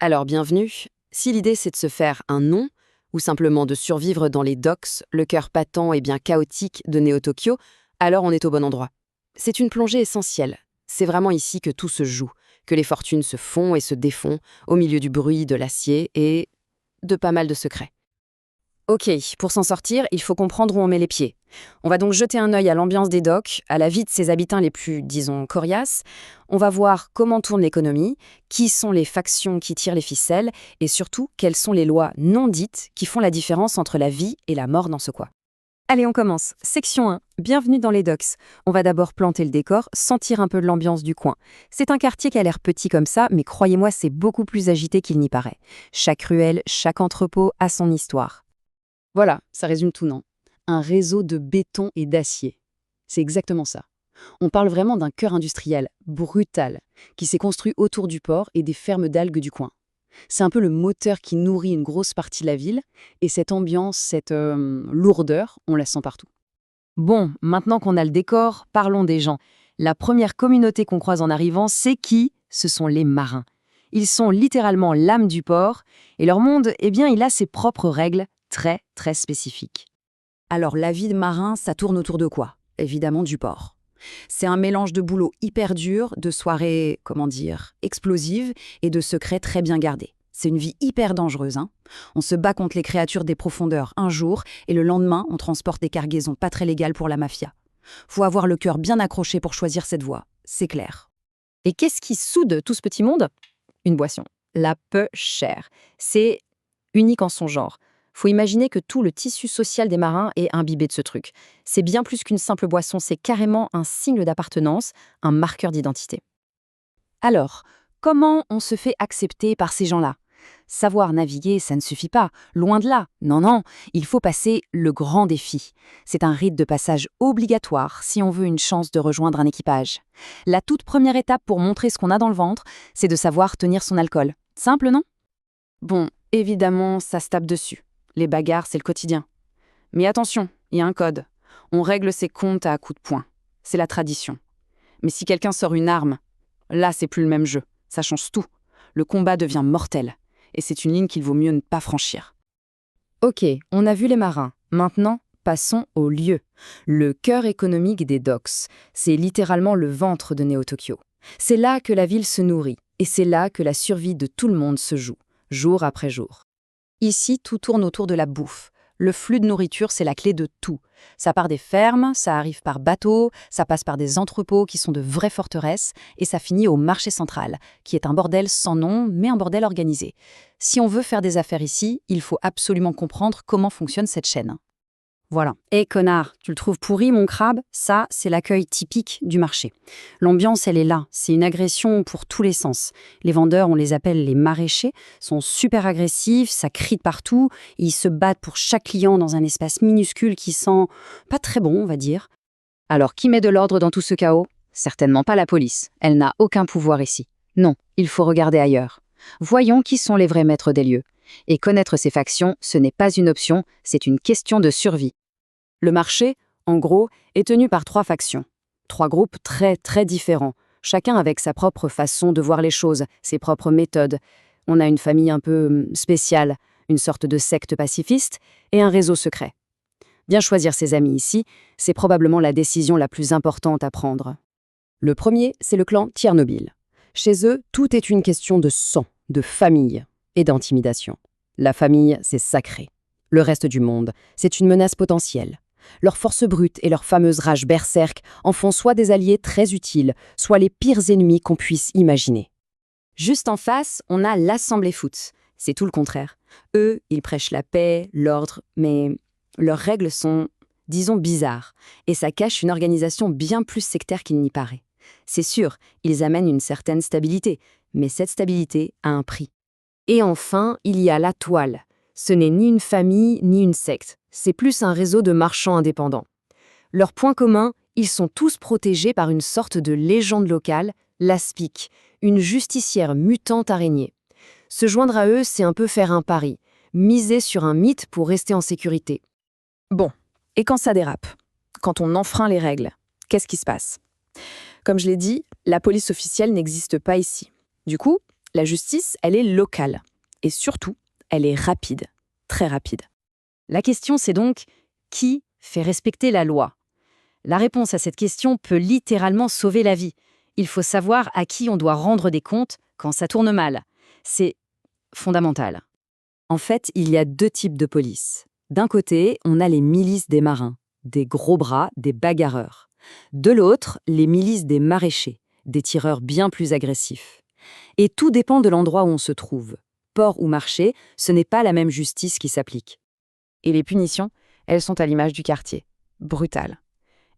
Alors, bienvenue. Si l'idée c'est de se faire un nom, ou simplement de survivre dans les docks, le cœur battant et bien chaotique de Neo-Tokyo, alors on est au bon endroit. C'est une plongée essentielle. C'est vraiment ici que tout se joue, que les fortunes se font et se défont, au milieu du bruit de l'acier et de pas mal de secrets. Ok, pour s'en sortir, il faut comprendre où on met les pieds. On va donc jeter un œil à l'ambiance des docks, à la vie de ses habitants les plus, disons, coriaces. On va voir comment tourne l'économie, qui sont les factions qui tirent les ficelles, et surtout, quelles sont les lois non dites qui font la différence entre la vie et la mort dans ce coin. Allez, on commence. Section 1. Bienvenue dans les docks. On va d'abord planter le décor, sentir un peu de l'ambiance du coin. C'est un quartier qui a l'air petit comme ça, mais croyez-moi, c'est beaucoup plus agité qu'il n'y paraît. Chaque ruelle, chaque entrepôt a son histoire. Voilà, ça résume tout, non? Un réseau de béton et d'acier. C'est exactement ça. On parle vraiment d'un cœur industriel, brutal, qui s'est construit autour du port et des fermes d'algues du coin. C'est un peu le moteur qui nourrit une grosse partie de la ville, et cette ambiance, cette lourdeur, on la sent partout. Bon, maintenant qu'on a le décor, parlons des gens. La première communauté qu'on croise en arrivant, c'est qui? Ce sont les marins. Ils sont littéralement l'âme du port, et leur monde, eh bien, il a ses propres règles, très, très spécifique. Alors, la vie de marin, ça tourne autour de quoi? Évidemment, du port. C'est un mélange de boulot hyper dur, de soirées, explosives et de secrets très bien gardés. C'est une vie hyper dangereuse, hein. On se bat contre les créatures des profondeurs un jour et le lendemain, on transporte des cargaisons pas très légales pour la mafia. Faut avoir le cœur bien accroché pour choisir cette voie, c'est clair. Et qu'est-ce qui soude tout ce petit monde? Une boisson. La peu chère. C'est unique en son genre. Faut imaginer que tout le tissu social des marins est imbibé de ce truc. C'est bien plus qu'une simple boisson, c'est carrément un signe d'appartenance, un marqueur d'identité. Alors, comment on se fait accepter par ces gens-là? Savoir naviguer, ça ne suffit pas, loin de là. Non, non, il faut passer le grand défi. C'est un rite de passage obligatoire si on veut une chance de rejoindre un équipage. La toute première étape pour montrer ce qu'on a dans le ventre, c'est de savoir tenir son alcool. Simple, non? Bon, évidemment, ça se tape dessus. Les bagarres, c'est le quotidien. Mais attention, il y a un code. On règle ses comptes à coups de poing. C'est la tradition. Mais si quelqu'un sort une arme, là, c'est plus le même jeu. Ça change tout. Le combat devient mortel. Et c'est une ligne qu'il vaut mieux ne pas franchir. Ok, on a vu les marins. Maintenant, passons au lieu. Le cœur économique des docks. C'est littéralement le ventre de Neo-Tokyo. C'est là que la ville se nourrit. Et c'est là que la survie de tout le monde se joue, jour après jour. Ici, tout tourne autour de la bouffe. Le flux de nourriture, c'est la clé de tout. Ça part des fermes, ça arrive par bateau, ça passe par des entrepôts qui sont de vraies forteresses, et ça finit au marché central, qui est un bordel sans nom, mais un bordel organisé. Si on veut faire des affaires ici, il faut absolument comprendre comment fonctionne cette chaîne. Voilà. Eh connard, tu le trouves pourri mon crabe? Ça, c'est l'accueil typique du marché. L'ambiance, elle est là. C'est une agression pour tous les sens. Les vendeurs, on les appelle les maraîchers, sont super agressifs, ça crie de partout, et ils se battent pour chaque client dans un espace minuscule qui sent pas très bon, on va dire. Alors, qui met de l'ordre dans tout ce chaos? Certainement pas la police. Elle n'a aucun pouvoir ici. Non, il faut regarder ailleurs. Voyons qui sont les vrais maîtres des lieux. Et connaître ces factions, ce n'est pas une option, c'est une question de survie. Le marché, en gros, est tenu par 3 factions. 3 groupes très, très différents, chacun avec sa propre façon de voir les choses, ses propres méthodes. On a une famille un peu spéciale, une sorte de secte pacifiste, et un réseau secret. Bien choisir ses amis ici, c'est probablement la décision la plus importante à prendre. Le premier, c'est le clan Tchernobyl. Chez eux, tout est une question de sang, de famille et d'intimidation. La famille, c'est sacré. Le reste du monde, c'est une menace potentielle. Leur force brute et leur fameuse rage berserk en font soit des alliés très utiles, soit les pires ennemis qu'on puisse imaginer. Juste en face, on a l'Assemblée Foot. C'est tout le contraire. Eux, ils prêchent la paix, l'ordre, mais leurs règles sont, disons, bizarres. Et ça cache une organisation bien plus sectaire qu'il n'y paraît. C'est sûr, ils amènent une certaine stabilité, mais cette stabilité a un prix. Et enfin, il y a la toile. Ce n'est ni une famille, ni une secte. C'est plus un réseau de marchands indépendants. Leur point commun, ils sont tous protégés par une sorte de légende locale, l'Aspic, une justicière mutante araignée. Se joindre à eux, c'est un peu faire un pari, miser sur un mythe pour rester en sécurité. Bon, et quand ça dérape? Quand on enfreint les règles, qu'est-ce qui se passe? Comme je l'ai dit, la police officielle n'existe pas ici. Du coup, La justice, elle est locale. Et surtout, elle est rapide, très rapide. La question, c'est donc, qui fait respecter la loi? La réponse à cette question peut littéralement sauver la vie. Il faut savoir à qui on doit rendre des comptes quand ça tourne mal. C'est fondamental. En fait, il y a deux types de police. D'un côté, on a les milices des marins, des gros bras, des bagarreurs. De l'autre, les milices des maraîchers, des tireurs bien plus agressifs. Et tout dépend de l'endroit où on se trouve. Port ou marché, ce n'est pas la même justice qui s'applique. Et les punitions, elles sont à l'image du quartier. Brutales.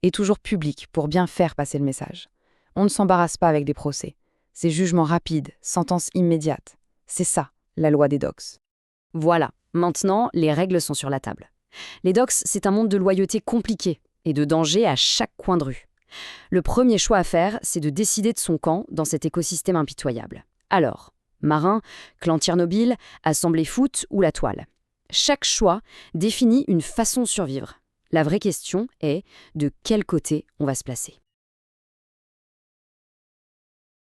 Et toujours publiques pour bien faire passer le message. On ne s'embarrasse pas avec des procès. C'est jugement rapide, sentence immédiate. C'est ça, la loi des docks. Voilà, maintenant, les règles sont sur la table. Les docks, c'est un monde de loyauté compliqué et de danger à chaque coin de rue. Le premier choix à faire, c'est de décider de son camp dans cet écosystème impitoyable. Alors, marin, clan Tchernobyl, assemblée foot ou la toile. Chaque choix définit une façon de survivre. La vraie question est de quel côté on va se placer.